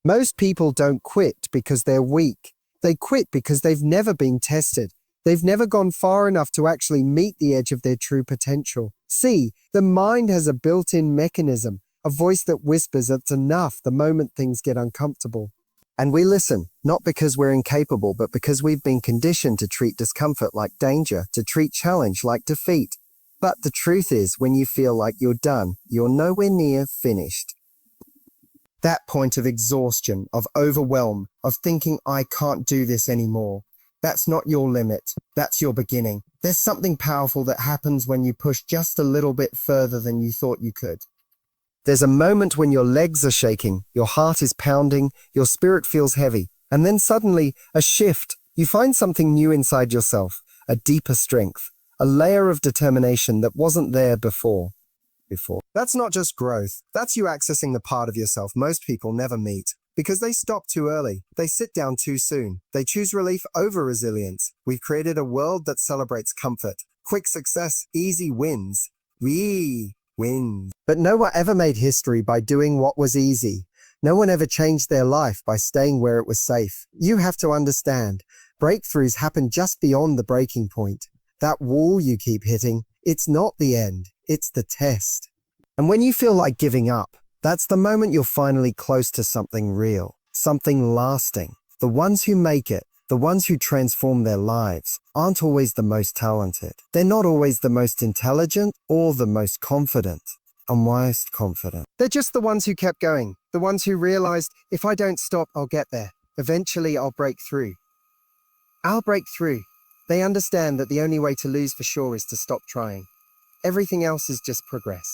Most people don't quit because they're weak. They quit because they've never been tested. They've never gone far enough to actually meet the edge of their true potential. See, the mind has a built-in mechanism, a voice that whispers it's enough the moment things get uncomfortable. And we listen, not because we're incapable, but because we've been conditioned to treat discomfort like danger, to treat challenge like defeat. But the truth is, when you feel like you're done, you're nowhere near finished. That point of exhaustion, of overwhelm, of thinking I can't do this anymore. That's not your limit. That's your beginning. There's something powerful that happens when you push just a little bit further than you thought you could. There's a moment when your legs are shaking, your heart is pounding, your spirit feels heavy, and then suddenly, a shift. You find something new inside yourself, a deeper strength, a layer of determination that wasn't there before. That's not just growth. That's you accessing the part of yourself most people never meet. Because they stop too early. They sit down too soon. They choose relief over resilience. We've created a world that celebrates comfort, quick success, easy wins. We win. But no one ever made history by doing what was easy. No one ever changed their life by staying where it was safe. You have to understand, breakthroughs happen just beyond the breaking point. That wall you keep hitting, it's not the end. It's the test. And when you feel like giving up, that's the moment you're finally close to something real, something lasting. The ones who make it, the ones who transform their lives, aren't always the most talented. They're not always the most intelligent or the most confident. They're just the ones who kept going, the ones who realized, if I don't stop, I'll get there. Eventually, I'll break through. I'll break through. They understand that the only way to lose for sure is to stop trying. Everything else is just progress.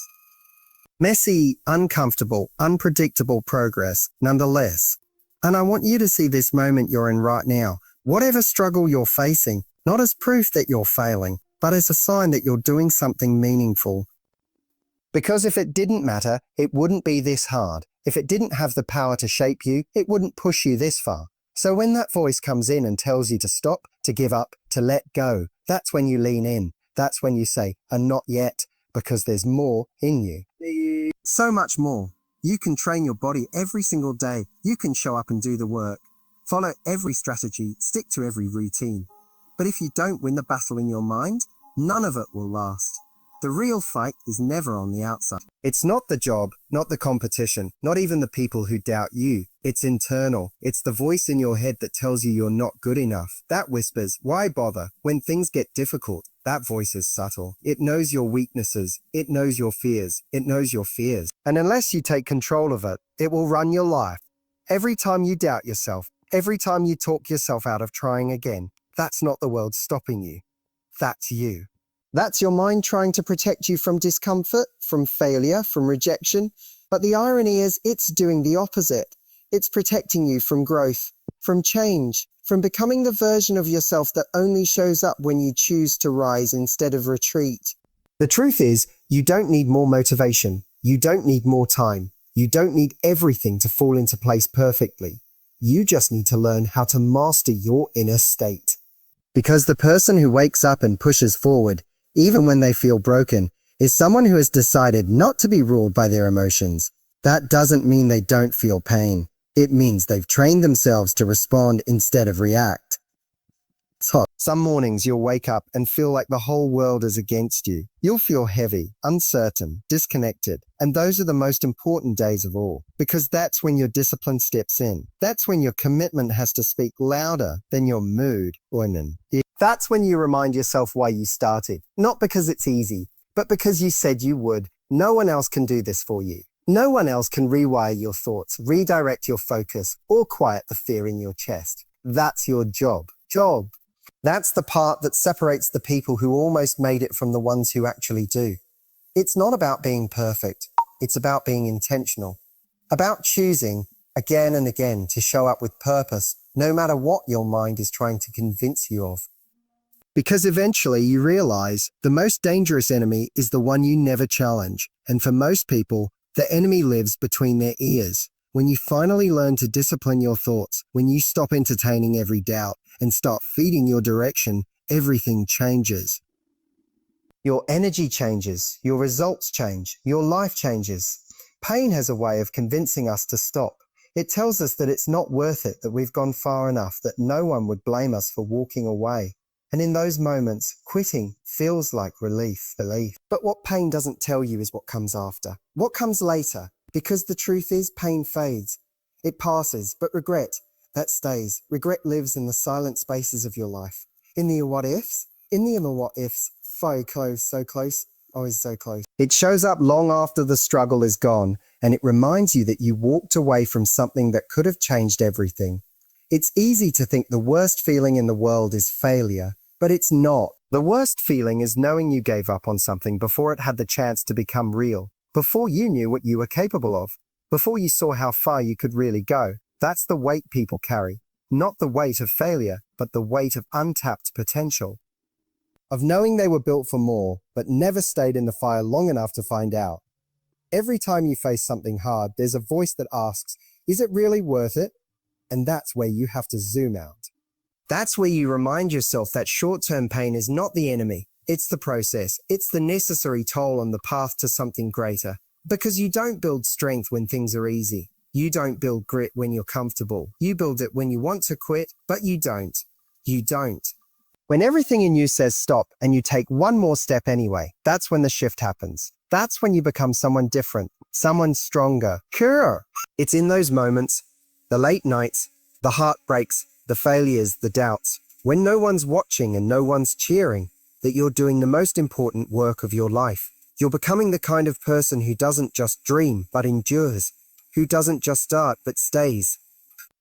Messy, uncomfortable, unpredictable progress, nonetheless. And I want you to see this moment you're in right now, whatever struggle you're facing, not as proof that you're failing, but as a sign that you're doing something meaningful. Because if it didn't matter, it wouldn't be this hard. If it didn't have the power to shape you, it wouldn't push you this far. So when that voice comes in and tells you to stop, to give up, to let go, that's when you lean in. That's when you say, and not yet, because there's more in you. So much more. You can train your body every single day. You can show up and do the work. Follow every strategy, stick to every routine. But if you don't win the battle in your mind, none of it will last. The real fight is never on the outside. It's not the job, not the competition, not even the people who doubt you. It's internal. It's the voice in your head that tells you you're not good enough. That whispers, why bother? When things get difficult, that voice is subtle. It knows your weaknesses. It knows your fears. It knows your fears. And unless you take control of it, it will run your life. Every time you doubt yourself, every time you talk yourself out of trying again, that's not the world stopping you. That's you. That's your mind trying to protect you from discomfort, from failure, from rejection. But the irony is it's doing the opposite. It's protecting you from growth, from change, from becoming the version of yourself that only shows up when you choose to rise instead of retreat. The truth is, you don't need more motivation. You don't need more time. You don't need everything to fall into place perfectly. You just need to learn how to master your inner state. Because the person who wakes up and pushes forward, even when they feel broken, is someone who has decided not to be ruled by their emotions. That doesn't mean they don't feel pain. It means they've trained themselves to respond instead of react. So, some mornings you'll wake up and feel like the whole world is against you. You'll feel heavy, uncertain, disconnected, and those are the most important days of all, because that's when your discipline steps in. That's when your commitment has to speak louder than your mood. That's when you remind yourself why you started, not because it's easy, but because you said you would. No one else can do this for you. No one else can rewire your thoughts, redirect your focus, or quiet the fear in your chest. That's your job. That's the part that separates the people who almost made it from the ones who actually do. It's not about being perfect. It's about being intentional. About choosing, again and again, to show up with purpose, no matter what your mind is trying to convince you of. Because eventually you realize the most dangerous enemy is the one you never challenge. And for most people, the enemy lives between their ears. When you finally learn to discipline your thoughts, when you stop entertaining every doubt and start feeding your direction, everything changes. Your energy changes, your results change, your life changes. Pain has a way of convincing us to stop. It tells us that it's not worth it, that we've gone far enough, that no one would blame us for walking away. And in those moments, quitting feels like relief. But what pain doesn't tell you is what comes after. What comes later? Because the truth is, pain fades. It passes, but regret, that stays. Regret lives in the silent spaces of your life. In the what ifs, so close, always so close. It shows up long after the struggle is gone, and it reminds you that you walked away from something that could have changed everything. It's easy to think the worst feeling in the world is failure, but it's not. The worst feeling is knowing you gave up on something before it had the chance to become real, before you knew what you were capable of, before you saw how far you could really go. That's the weight people carry. Not the weight of failure, but the weight of untapped potential. Of knowing they were built for more, but never stayed in the fire long enough to find out. Every time you face something hard, there's a voice that asks, is it really worth it? And that's where you have to zoom out. That's where you remind yourself that short-term pain is not the enemy. It's the process. It's the necessary toll on the path to something greater. Because you don't build strength when things are easy. You don't build grit when you're comfortable. You build it when you want to quit, but you don't. You don't. When everything in you says stop and you take one more step anyway, that's when the shift happens. That's when you become someone different, someone stronger. It's in those moments, the late nights, the heartbreaks, the failures, the doubts, when no one's watching and no one's cheering, that you're doing the most important work of your life. You're becoming the kind of person who doesn't just dream, but endures, who doesn't just start, but stays.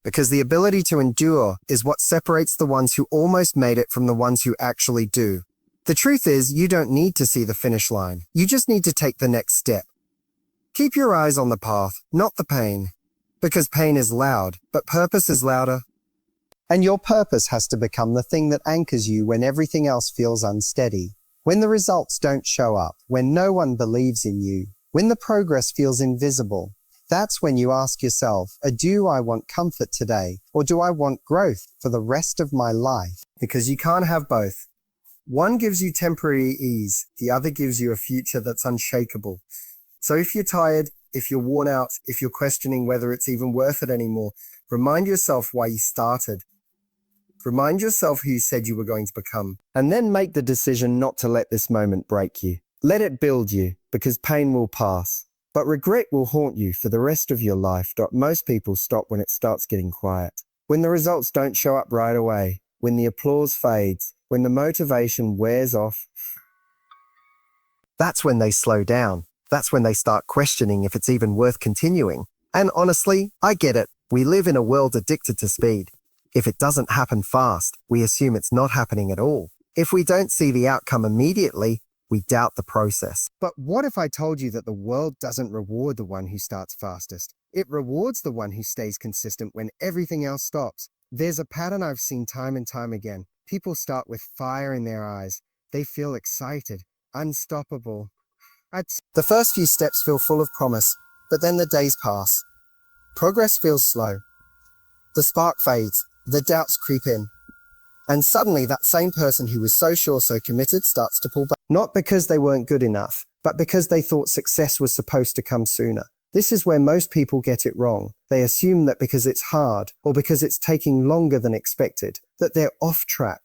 Because the ability to endure is what separates the ones who almost made it from the ones who actually do. The truth is, you don't need to see the finish line. You just need to take the next step. Keep your eyes on the path, not the pain. Because pain is loud, but purpose is louder. And your purpose has to become the thing that anchors you when everything else feels unsteady. When the results don't show up, when no one believes in you, when the progress feels invisible. That's when you ask yourself, do I want comfort today, or do I want growth for the rest of my life? Because you can't have both. One gives you temporary ease, the other gives you a future that's unshakable. So if you're tired, if you're worn out, if you're questioning whether it's even worth it anymore, remind yourself why you started. Remind yourself who you said you were going to become. And then make the decision not to let this moment break you. Let it build you, because pain will pass. But regret will haunt you for the rest of your life. Most people stop when it starts getting quiet. When the results don't show up right away. When the applause fades. When the motivation wears off. That's when they slow down. That's when they start questioning if it's even worth continuing. And honestly, I get it. We live in a world addicted to speed. If it doesn't happen fast, we assume it's not happening at all. If we don't see the outcome immediately, we doubt the process. But what if I told you that the world doesn't reward the one who starts fastest? It rewards the one who stays consistent when everything else stops. There's a pattern I've seen time and time again. People start with fire in their eyes. They feel excited, unstoppable. The first few steps feel full of promise, but then the days pass. Progress feels slow. The spark fades, the doubts creep in. And suddenly that same person who was so sure, so committed starts to pull back. Not because they weren't good enough, but because they thought success was supposed to come sooner. This is where most people get it wrong. They assume that because it's hard, or because it's taking longer than expected, that they're off track.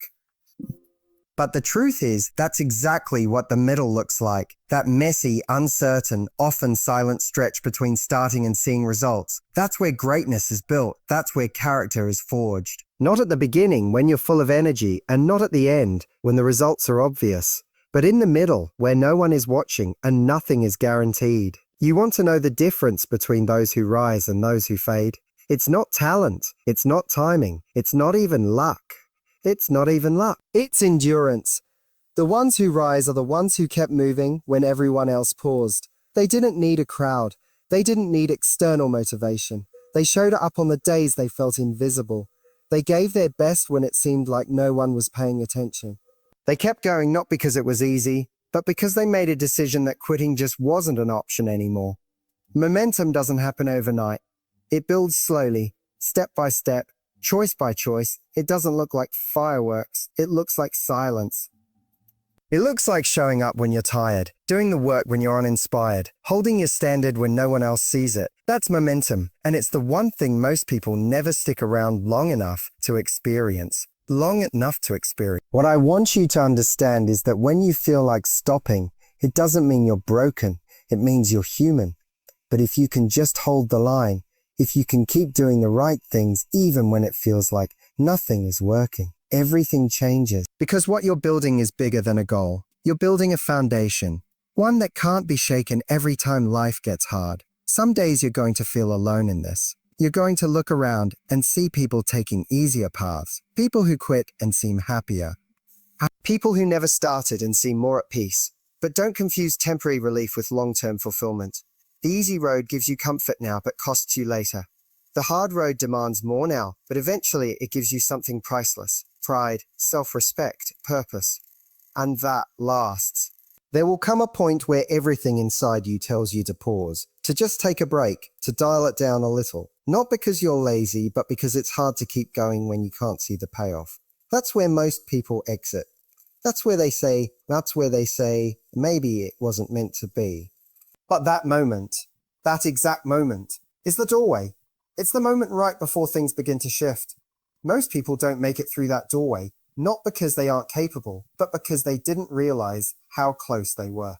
But the truth is, that's exactly what the middle looks like. That messy, uncertain, often silent stretch between starting and seeing results. That's where greatness is built. That's where character is forged. Not at the beginning, when you're full of energy, and not at the end, when the results are obvious. But in the middle, where no one is watching and nothing is guaranteed. You want to know the difference between those who rise and those who fade? It's not talent. It's not timing. It's not even luck. It's not even luck. It's endurance. The ones who rise are the ones who kept moving when everyone else paused. They didn't need a crowd. They didn't need external motivation. They showed up on the days they felt invisible. They gave their best when it seemed like no one was paying attention. They kept going not because it was easy, but because they made a decision that quitting just wasn't an option anymore. Momentum doesn't happen overnight. It builds slowly, step by step, choice by choice. It doesn't look like fireworks. It looks like silence. It looks like showing up when you're tired, doing the work when you're uninspired, holding your standard when no one else sees it. That's momentum, and it's the one thing most people never stick around long enough to experience. What I want you to understand is that when you feel like stopping, it doesn't mean you're broken, it means you're human. But if you can just hold the line, if you can keep doing the right things even when it feels like nothing is working, everything changes. Because what you're building is bigger than a goal. You're building a foundation, one that can't be shaken every time life gets hard. Some days you're going to feel alone in this. You're going to look around and see people taking easier paths, people who quit and seem happier, people who never started and seem more at peace. But don't confuse temporary relief with long-term fulfillment. The easy road gives you comfort now but costs you later. The hard road demands more now, but eventually it gives you something priceless: pride, self-respect, purpose. And that lasts. There will come a point where everything inside you tells you to pause, to just take a break, to dial it down a little. Not because you're lazy, but because it's hard to keep going when you can't see the payoff. That's where most people exit. That's where they say, maybe it wasn't meant to be. But that moment, that exact moment, is the doorway. It's the moment right before things begin to shift. Most people don't make it through that doorway, not because they aren't capable, but because they didn't realize how close they were.